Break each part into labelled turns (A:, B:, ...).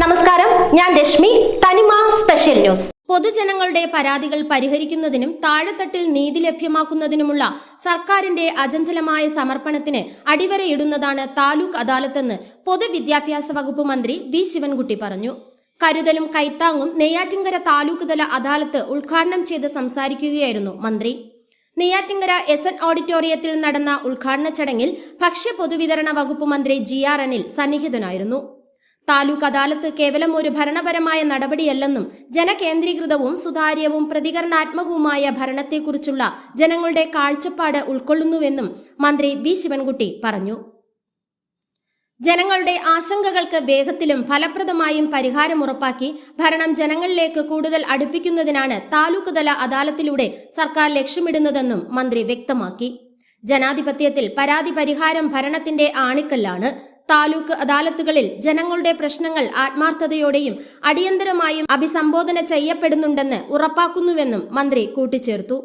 A: നമസ്കാരം, ഞാൻ രശ്മി. തനിമ സ്പെഷ്യൽ ന്യൂസ്.
B: പൊതുജനങ്ങളുടെ പരാതികൾ പരിഹരിക്കുന്നതിനും താഴെത്തട്ടിൽ നീതി ലഭ്യമാക്കുന്നതിനുമുള്ള സർക്കാരിന്റെ അചഞ്ചലമായ സമർപ്പണത്തിന് അടിവരയിടുന്നതാണ് താലൂക്ക് അദാലത്തെന്ന് പൊതുവിദ്യാഭ്യാസ വകുപ്പ് മന്ത്രി വി ശിവൻകുട്ടി പറഞ്ഞു. കരുതലും കൈത്താങ്ങും നെയ്യാറ്റിൻകര താലൂക്ക് തല അദാലത്ത് ഉദ്ഘാടനം ചെയ്ത് സംസാരിക്കുകയായിരുന്നു മന്ത്രി. നെയ്യാറ്റിൻകര SN ഓഡിറ്റോറിയത്തിൽ നടന്ന ഉദ്ഘാടന ചടങ്ങിൽ ഭക്ഷ്യ പൊതുവിതരണ വകുപ്പ് മന്ത്രി GR അനിൽ സന്നിഹിതനായിരുന്നു. താലൂക്ക് അദാലത്ത് കേവലം ഒരു ഭരണപരമായ നടപടിയല്ലെന്നും ജനകേന്ദ്രീകൃതവും സുതാര്യവും പ്രതികരണാത്മകവുമായ ഭരണത്തെക്കുറിച്ചുള്ള ജനങ്ങളുടെ കാഴ്ചപ്പാട് ഉൾക്കൊള്ളുന്നുവെന്നും മന്ത്രി വി ശിവൻകുട്ടി പറഞ്ഞു. ജനങ്ങളുടെ ആശങ്കകൾക്ക് വേഗത്തിലും ഫലപ്രദമായും പരിഹാരമുറപ്പാക്കി ഭരണം ജനങ്ങളിലേക്ക് കൂടുതൽ അടുപ്പിക്കുന്നതിനാണ് താലൂക്ക് തല അദാലത്തിലൂടെ സർക്കാർ ലക്ഷ്യമിടുന്നതെന്നും മന്ത്രി വ്യക്തമാക്കി. ജനാധിപത്യത്തിൽ പരാതി പരിഹാരം ഭരണത്തിന്റെ ആണിക്കല്ലാണ്. താലൂക്ക് അദാലത്തുകളിൽ ജനങ്ങളുടെ പ്രശ്നങ്ങൾ ആത്മാർത്ഥതയോടെയും അടിയന്തരമായും അഭിസംബോധന ചെയ്യപ്പെടുന്നുണ്ടെന്ന് ഉറപ്പാക്കുന്നുവെന്നും മന്ത്രി കൂട്ടിച്ചേർത്തു.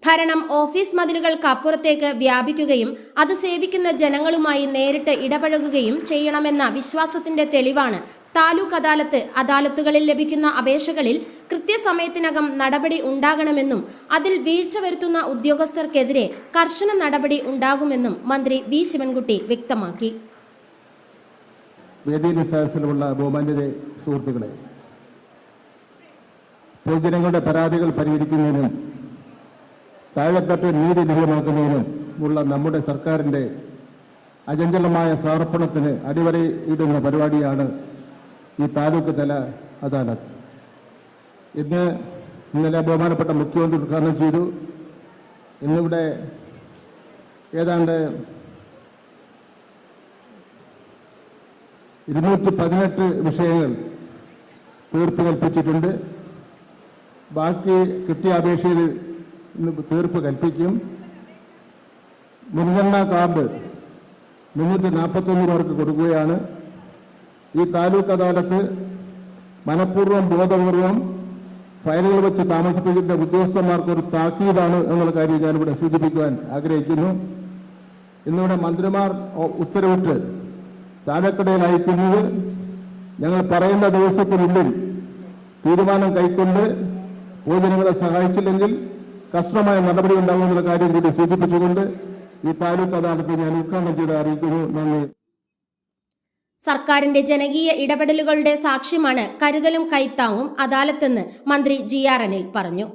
B: ഭരണം ഓഫീസ് മതിലുകൾക്ക് അപ്പുറത്തേക്ക് വ്യാപിക്കുകയും അത് സേവിക്കുന്ന ജനങ്ങളുമായി നേരിട്ട് ഇടപഴകുകയും ചെയ്യണമെന്ന വിശ്വാസത്തിന്റെ തെളിവാണ് താലൂക്ക് അദാലത്തുകളിൽ ലഭിക്കുന്ന അപേക്ഷകളിൽ കൃത്യസമയത്തിനകം നടപടി ഉണ്ടാകണമെന്നും അതിൽ വീഴ്ച വരുത്തുന്ന ഉദ്യോഗസ്ഥർക്കെതിരെ കർശന നടപടി ഉണ്ടാകുമെന്നും മന്ത്രി വി ശിവൻകുട്ടി വ്യക്തമാക്കി.
C: വേദിയിൽ സദസ്സിലുമുള്ള ബഹുമാന്യരെ, സുഹൃത്തുക്കളെ, പൊതുജനങ്ങളുടെ പരാതികൾ പരിഹരിക്കുന്നതിനും താഴെത്തട്ട് നീതി ലഭ്യമാക്കുന്നതിനും ഉള്ള നമ്മുടെ സർക്കാരിൻ്റെ അചഞ്ചലമായ സമർപ്പണത്തിന് അടിവരയിടുന്ന പരിപാടിയാണ് ഈ താലൂക്ക് തല അദാലത്ത്. ഇന്നലെ ബഹുമാനപ്പെട്ട മുഖ്യമന്ത്രി ഉദ്ഘാടനം ചെയ്തു. ഇന്നിവിടെ ഏതാണ്ട് 218 വിഷയങ്ങൾ തീർപ്പ് കൽപ്പിച്ചിട്ടുണ്ട്. ബാക്കി കിട്ടിയ അപേക്ഷയിൽ തീർപ്പ് കൽപ്പിക്കും. മുൻഗണനാ കാർഡ് 341 പേർക്ക് കൊടുക്കുകയാണ്. ഈ താലൂക്ക് അദാലത്ത് മനഃപൂർവ്വം ബോധപൂർവം ഫയലുകൾ വെച്ച് താമസിപ്പിക്കുന്ന ഉദ്യോഗസ്ഥന്മാർക്ക് ഒരു താക്കീതാണ് എന്നുള്ള കാര്യം ഞാനിവിടെ സൂചിപ്പിക്കുവാൻ ആഗ്രഹിക്കുന്നു. ഇന്നിവിടെ മന്ത്രിമാർ ഉത്തരവിട്ട് താഴെക്കടയിൽ അയക്കുന്നത് ഞങ്ങൾ പറയുന്ന ദിവസത്തിനുള്ളിൽ തീരുമാനം കൈക്കൊണ്ട് പൊതുജനങ്ങളെ സഹായിച്ചില്ലെങ്കിൽ കർശനമായ നടപടി ഉണ്ടാകുമെന്നുള്ള കാര്യം കൂടി സൂചിപ്പിച്ചുകൊണ്ട് ഈ താലൂക്ക് അദാലത്ത് ഞാൻ ഉദ്ഘാടനം ചെയ്ത് അറിയിക്കുന്നു. നന്ദി.
B: സർക്കാരിന്റെ ജനകീയ ഇടപെടലുകളുടെ സാക്ഷ്യമാണ് കരുതലും കൈത്താങ്ങും അദാലത്തെന്ന് മന്ത്രി GR അനിൽ പറഞ്ഞു.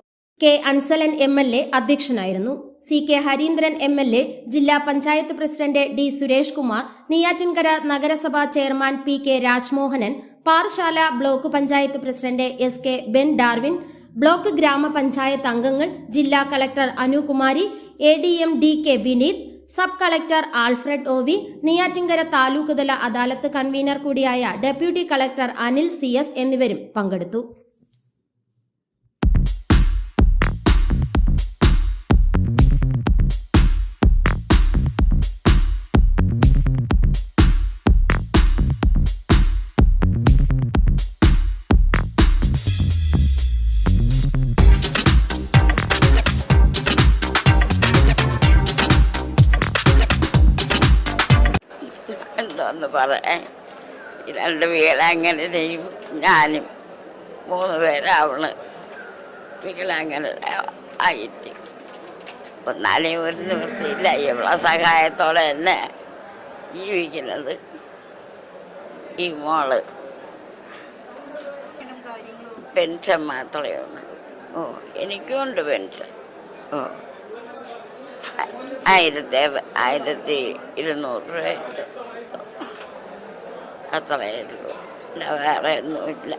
B: K അൻസലൻ MLA അധ്യക്ഷനായിരുന്നു. CK ഹരീന്ദ്രൻ MLA, ജില്ലാ പഞ്ചായത്ത് പ്രസിഡന്റ് D സുരേഷ് കുമാർ, നെയ്യാറ്റിൻകര നഗരസഭാ chairman PK Rajmohanan, Parassala block panchayat president SK Ben Darwin, block ഗ്രാമപഞ്ചായത്ത് അംഗങ്ങൾ, ജില്ലാ collector Anukumari, ADM DK Vineeth, sub collector Alfred OV, Neyyattinkara taluk തല അദാലത്ത് കൺവീനർ കൂടിയായ ഡെപ്യൂട്ടി കളക്ടർ അനിൽ CS എന്നിവരും പങ്കെടുത്തു.
D: എന്തോന്ന് പറയാൻ, 2 വികലാംഗനെയും ഞാനും 3 പേരാവണ് വികലാംഗന ആയിട്ട്. ഒന്നാലേ ഒരു നിവൃത്തിയില്ല. ഇവളെ സഹായത്തോടെ തന്നെ ജീവിക്കുന്നത്. ഈ മോള് പെൻഷൻ മാത്രമേ ഉള്ളൂ. എനിക്കുണ്ട് പെൻഷൻ. 1200 രൂപയുണ്ട്. അത്രയേ ഉള്ളൂ. വേറെ ഒന്നുമില്ല.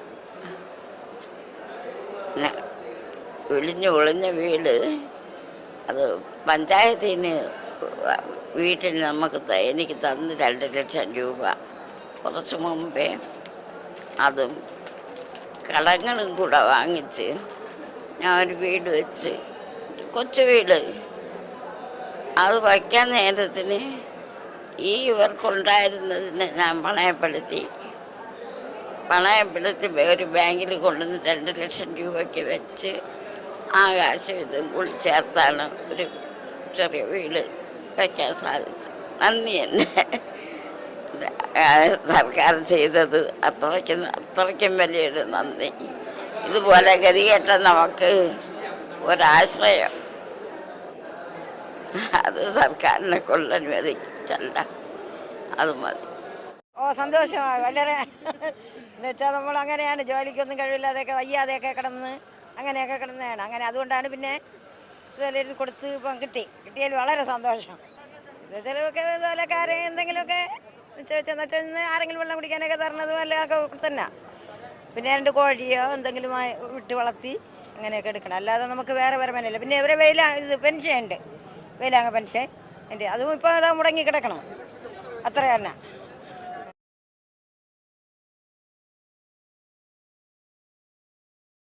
D: ഒളിഞ്ഞ വീട് അത് പഞ്ചായത്തിന് വീട്ടിന് എനിക്ക് തന്ന് 2 ലക്ഷം രൂപ കുറച്ച് മുമ്പേ. അതും കടങ്ങളും കൂടെ വാങ്ങിച്ച് ഞാൻ ഒരു വീട് വെച്ച്, കൊച്ചു വീട്, അത് വയ്ക്കാൻ നേരത്തിന് ഈ ഇവർക്കുണ്ടായിരുന്നതിനെ ഞാൻ പണയപ്പെടുത്തി ഒരു ബാങ്കിൽ കൊണ്ടുവന്ന് 2 ലക്ഷം രൂപയ്ക്ക് വെച്ച് ആ കാശ് ഇതും കൂടി ചേർത്താണ് ഒരു ചെറിയ വീട് വയ്ക്കാൻ സാധിച്ചു. നന്ദി എന്നെ സർക്കാർ ചെയ്തത് അത്രയ്ക്കും വലിയൊരു നന്ദി. ഇതുപോലെ ഗതികെട്ട നമുക്ക് ഒരാശ്രയം അത് സർക്കാരിനെ കൊള്ളനുവദിച്ചല്ല, അത് മതി.
E: സന്തോഷമായി വളരെ. എന്നുവെച്ചാൽ നമ്മൾ അങ്ങനെയാണ്, ജോലിക്കൊന്നും കഴിവില്ലാതെയൊക്കെ വയ്യാതെയൊക്കെ കിടന്ന് അങ്ങനെയൊക്കെ കിടന്നതാണ്. അങ്ങനെ അതുകൊണ്ടാണ് പിന്നെ ഇതെല്ലാം കൊടുത്ത് ഇപ്പം കിട്ടിയതിൽ വളരെ സന്തോഷം. ഇതിലൊക്കെ ഇതുപോലെക്കാരെ എന്തെങ്കിലുമൊക്കെ വെച്ചാൽ ആരെങ്കിലും വെള്ളം കുടിക്കാനൊക്കെ തരണത് വല്ലതൊക്കെ തന്നെ. പിന്നെ 2 കോഴിയോ എന്തെങ്കിലും വിട്ട് വളർത്തി അങ്ങനെയൊക്കെ എടുക്കണം. അല്ലാതെ നമുക്ക് വേറെ വരുമാനമില്ല. പിന്നെ ഇവരെ പെൻഷൻ ഉണ്ട്, വെയിലാങ്ങ പെൻഷൻ ഉണ്ട്. അതും ഇപ്പോൾ മുടങ്ങി കിടക്കണം, അത്ര തന്നെ.